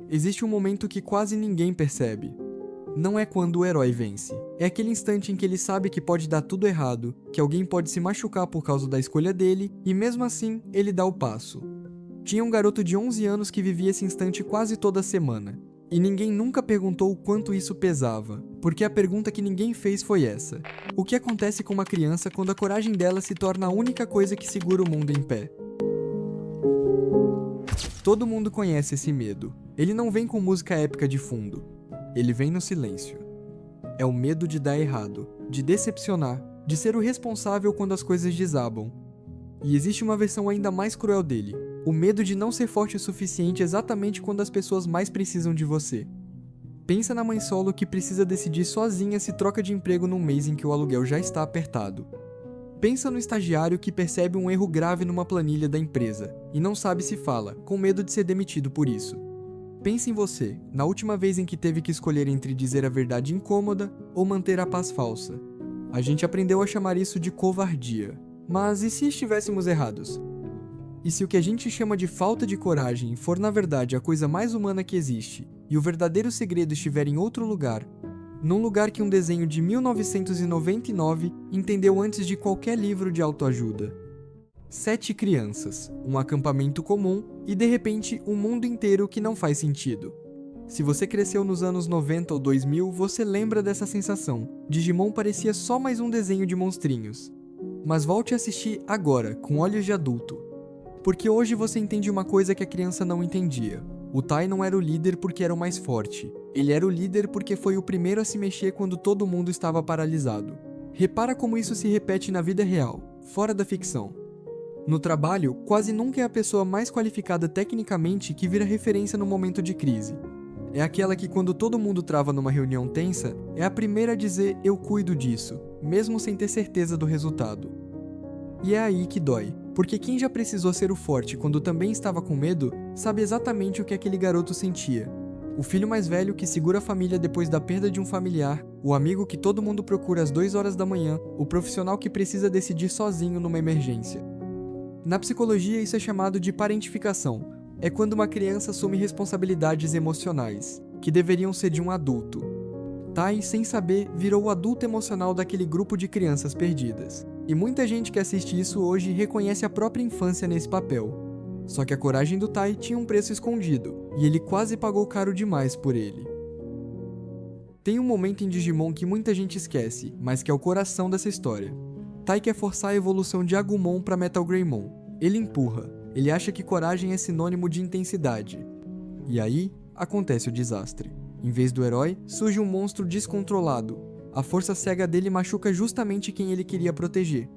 existe um momento que quase ninguém percebe. Não é quando o herói vence. É aquele instante em que ele sabe que pode dar tudo errado, que alguém pode se machucar por causa da escolha dele, e mesmo assim, ele dá o passo. Tinha um garoto de 11 anos que vivia esse instante quase toda semana. E ninguém nunca perguntou o quanto isso pesava, porque a pergunta que ninguém fez foi essa: o que acontece com uma criança quando a coragem dela se torna a única coisa que segura o mundo em pé? Todo mundo conhece esse medo. Ele não vem com música épica de fundo. Ele vem no silêncio. É o medo de dar errado, de decepcionar, de ser o responsável quando as coisas desabam. E existe uma versão ainda mais cruel dele: o medo de não ser forte o suficiente exatamente quando as pessoas mais precisam de você. Pensa na mãe solo que precisa decidir sozinha se troca de emprego num mês em que o aluguel já está apertado. Pensa no estagiário que percebe um erro grave numa planilha da empresa e não sabe se fala, com medo de ser demitido por isso. Pense em você, na última vez em que teve que escolher entre dizer a verdade incômoda ou manter a paz falsa. A gente aprendeu a chamar isso de covardia. Mas e se estivéssemos errados? E se o que a gente chama de falta de coragem for na verdade a coisa mais humana que existe, e o verdadeiro segredo estiver em outro lugar, num lugar que um desenho de 1999 entendeu antes de qualquer livro de autoajuda? 7 crianças, um acampamento comum e de repente um mundo inteiro que não faz sentido. Se você cresceu nos anos 90 ou 2000, você lembra dessa sensação. Digimon parecia só mais um desenho de monstrinhos. Mas volte a assistir agora, com olhos de adulto. Porque hoje você entende uma coisa que a criança não entendia. O Tai não era o líder porque era o mais forte. Ele era o líder porque foi o primeiro a se mexer quando todo mundo estava paralisado. Repara como isso se repete na vida real, fora da ficção. No trabalho, quase nunca é a pessoa mais qualificada tecnicamente que vira referência no momento de crise. É aquela que, quando todo mundo trava numa reunião tensa, é a primeira a dizer "eu cuido disso", mesmo sem ter certeza do resultado. E é aí que dói, porque quem já precisou ser o forte quando também estava com medo, sabe exatamente o que aquele garoto sentia. O filho mais velho que segura a família depois da perda de um familiar, o amigo que todo mundo procura às 2 horas da manhã, o profissional que precisa decidir sozinho numa emergência. Na psicologia, isso é chamado de parentificação. É quando uma criança assume responsabilidades emocionais, que deveriam ser de um adulto. Tai, sem saber, virou o adulto emocional daquele grupo de crianças perdidas. E muita gente que assiste isso hoje reconhece a própria infância nesse papel. Só que a coragem do Tai tinha um preço escondido, e ele quase pagou caro demais por ele. Tem um momento em Digimon que muita gente esquece, mas que é o coração dessa história. Tai quer forçar a evolução de Agumon para Metal Greymon. Ele empurra. Ele acha que coragem é sinônimo de intensidade. E aí, acontece o desastre. Em vez do herói, surge um monstro descontrolado. A força cega dele machuca justamente quem ele queria proteger.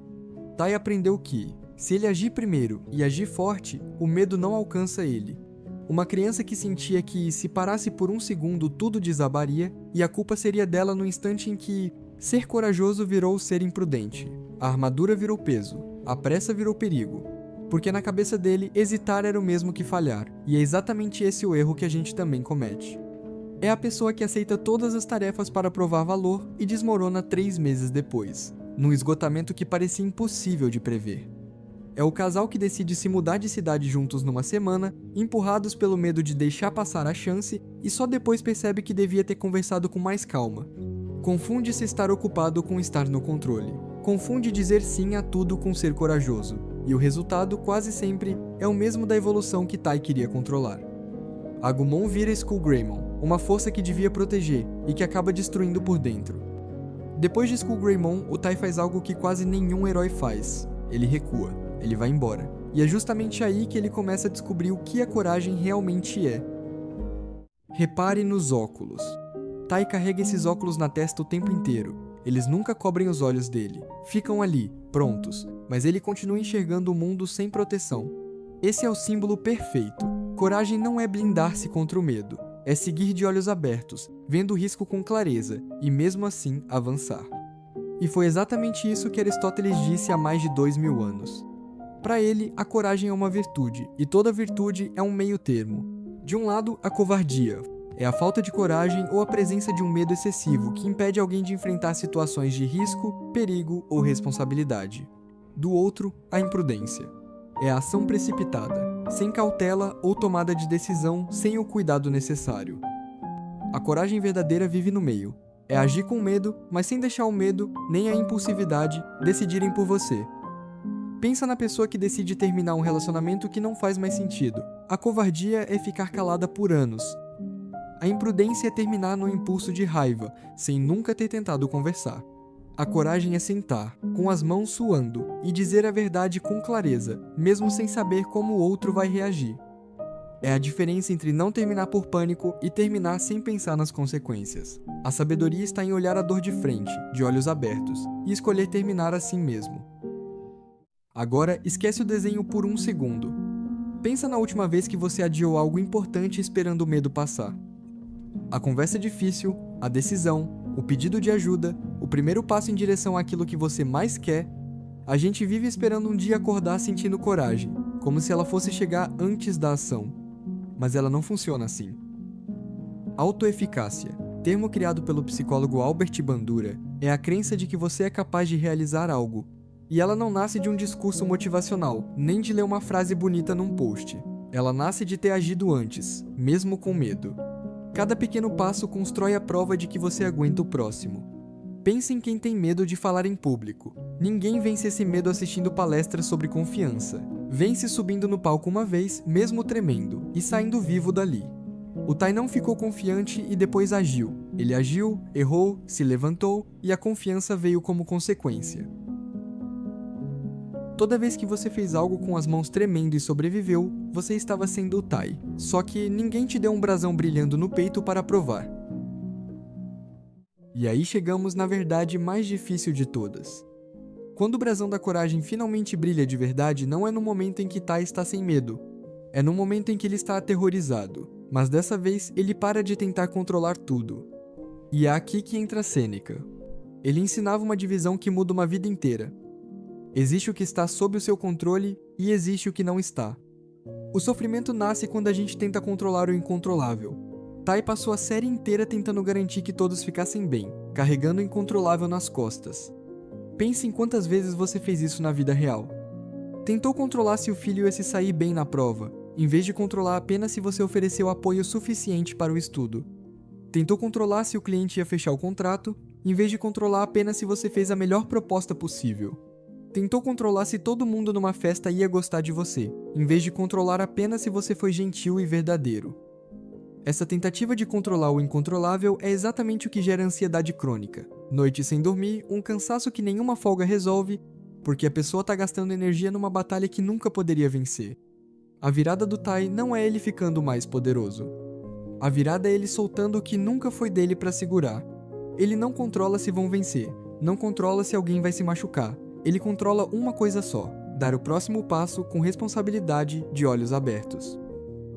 Tai aprendeu que, se ele agir primeiro e agir forte, o medo não alcança ele. Uma criança que sentia que, se parasse por um segundo, tudo desabaria, e a culpa seria dela no instante em que ser corajoso virou ser imprudente. A armadura virou peso. A pressa virou perigo. Porque na cabeça dele, hesitar era o mesmo que falhar, e é exatamente esse o erro que a gente também comete. É a pessoa que aceita todas as tarefas para provar valor e desmorona 3 meses depois, num esgotamento que parecia impossível de prever. É o casal que decide se mudar de cidade juntos numa semana, empurrados pelo medo de deixar passar a chance, e só depois percebe que devia ter conversado com mais calma. Confunde-se estar ocupado com estar no controle. Confunde dizer sim a tudo com ser corajoso. E o resultado, quase sempre, é o mesmo da evolução que Tai queria controlar. Agumon vira Skull Greymon, uma força que devia proteger e que acaba destruindo por dentro. Depois de Skull Greymon, o Tai faz algo que quase nenhum herói faz. Ele recua, ele vai embora. E é justamente aí que ele começa a descobrir o que a coragem realmente é. Repare nos óculos. Tai carrega esses óculos na testa o tempo inteiro. Eles nunca cobrem os olhos dele. Ficam ali, prontos, mas ele continua enxergando o mundo sem proteção. Esse é o símbolo perfeito. Coragem não é blindar-se contra o medo. É seguir de olhos abertos, vendo o risco com clareza, e mesmo assim avançar. E foi exatamente isso que Aristóteles disse há mais de 2000 anos. Para ele, a coragem é uma virtude, e toda virtude é um meio termo. De um lado, a covardia. É a falta de coragem ou a presença de um medo excessivo que impede alguém de enfrentar situações de risco, perigo ou responsabilidade. Do outro, a imprudência. É a ação precipitada. sem cautela ou tomada de decisão sem o cuidado necessário. A coragem verdadeira vive no meio. É agir com medo, mas sem deixar o medo, nem a impulsividade, decidirem por você. Pensa na pessoa que decide terminar um relacionamento que não faz mais sentido. A covardia é ficar calada por anos. A imprudência é terminar no impulso de raiva, sem nunca ter tentado conversar. A coragem é sentar, com as mãos suando, e dizer a verdade com clareza, mesmo sem saber como o outro vai reagir. É a diferença entre não terminar por pânico e terminar sem pensar nas consequências. A sabedoria está em olhar a dor de frente, de olhos abertos, e escolher terminar assim mesmo. Agora, esquece o desenho por um segundo. Pensa na última vez que você adiou algo importante esperando o medo passar. A conversa difícil, a decisão, o pedido de ajuda, o primeiro passo em direção àquilo que você mais quer. A gente vive esperando um dia acordar sentindo coragem, como se ela fosse chegar antes da ação. Mas ela não funciona assim. Autoeficácia, termo criado pelo psicólogo Albert Bandura, é a crença de que você é capaz de realizar algo. E ela não nasce de um discurso motivacional, nem de ler uma frase bonita num post. Ela nasce de ter agido antes, mesmo com medo. Cada pequeno passo constrói a prova de que você aguenta o próximo. Pense em quem tem medo de falar em público. Ninguém vence esse medo assistindo palestras sobre confiança. Vence subindo no palco uma vez, mesmo tremendo, e saindo vivo dali. O Tai não ficou confiante e depois agiu. Ele agiu, errou, se levantou e a confiança veio como consequência. Toda vez que você fez algo com as mãos tremendo e sobreviveu, você estava sendo o Tai. Só que ninguém te deu um brasão brilhando no peito para provar. E aí chegamos na verdade mais difícil de todas. Quando o brasão da coragem finalmente brilha de verdade, não é no momento em que Tai está sem medo. É no momento em que ele está aterrorizado. Mas dessa vez, ele para de tentar controlar tudo. E é aqui que entra Sêneca. Ele ensinava uma divisão que muda uma vida inteira. Existe o que está sob o seu controle e existe o que não está. O sofrimento nasce quando a gente tenta controlar o incontrolável. Tai passou a série inteira tentando garantir que todos ficassem bem, carregando o incontrolável nas costas. Pense em quantas vezes você fez isso na vida real. Tentou controlar se o filho ia se sair bem na prova, em vez de controlar apenas se você ofereceu apoio suficiente para o estudo. Tentou controlar se o cliente ia fechar o contrato, em vez de controlar apenas se você fez a melhor proposta possível. Tentou controlar se todo mundo numa festa ia gostar de você, em vez de controlar apenas se você foi gentil e verdadeiro. Essa tentativa de controlar o incontrolável é exatamente o que gera ansiedade crônica. Noites sem dormir, um cansaço que nenhuma folga resolve, porque a pessoa está gastando energia numa batalha que nunca poderia vencer. A virada do Tai não é ele ficando mais poderoso. A virada é ele soltando o que nunca foi dele para segurar. Ele não controla se vão vencer, não controla se alguém vai se machucar. Ele controla uma coisa só: dar o próximo passo com responsabilidade, de olhos abertos.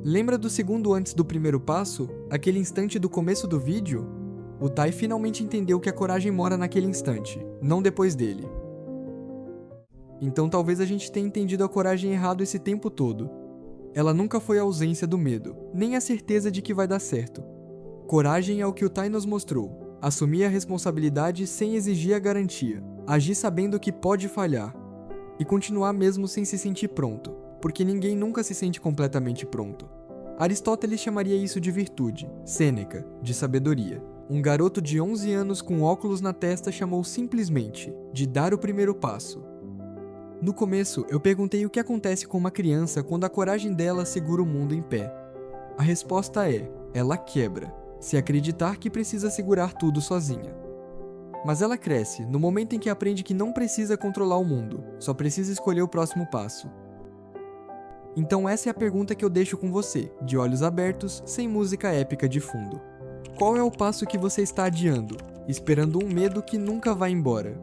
Lembra do segundo antes do primeiro passo? Aquele instante do começo do vídeo? O Tai finalmente entendeu que a coragem mora naquele instante, não depois dele. Então talvez a gente tenha entendido a coragem errado esse tempo todo. Ela nunca foi a ausência do medo, nem a certeza de que vai dar certo. Coragem é o que o Tai nos mostrou. Assumir a responsabilidade sem exigir a garantia. Agir sabendo que pode falhar. E continuar mesmo sem se sentir pronto, porque ninguém nunca se sente completamente pronto. Aristóteles chamaria isso de virtude, Sêneca, de sabedoria. Um garoto de 11 anos com óculos na testa chamou simplesmente de dar o primeiro passo. No começo, eu perguntei o que acontece com uma criança quando a coragem dela segura o mundo em pé. A resposta é: ela quebra, se acreditar que precisa segurar tudo sozinha. Mas ela cresce no momento em que aprende que não precisa controlar o mundo, só precisa escolher o próximo passo. Então essa é a pergunta que eu deixo com você, de olhos abertos, sem música épica de fundo. Qual é o passo que você está adiando, esperando um medo que nunca vai embora?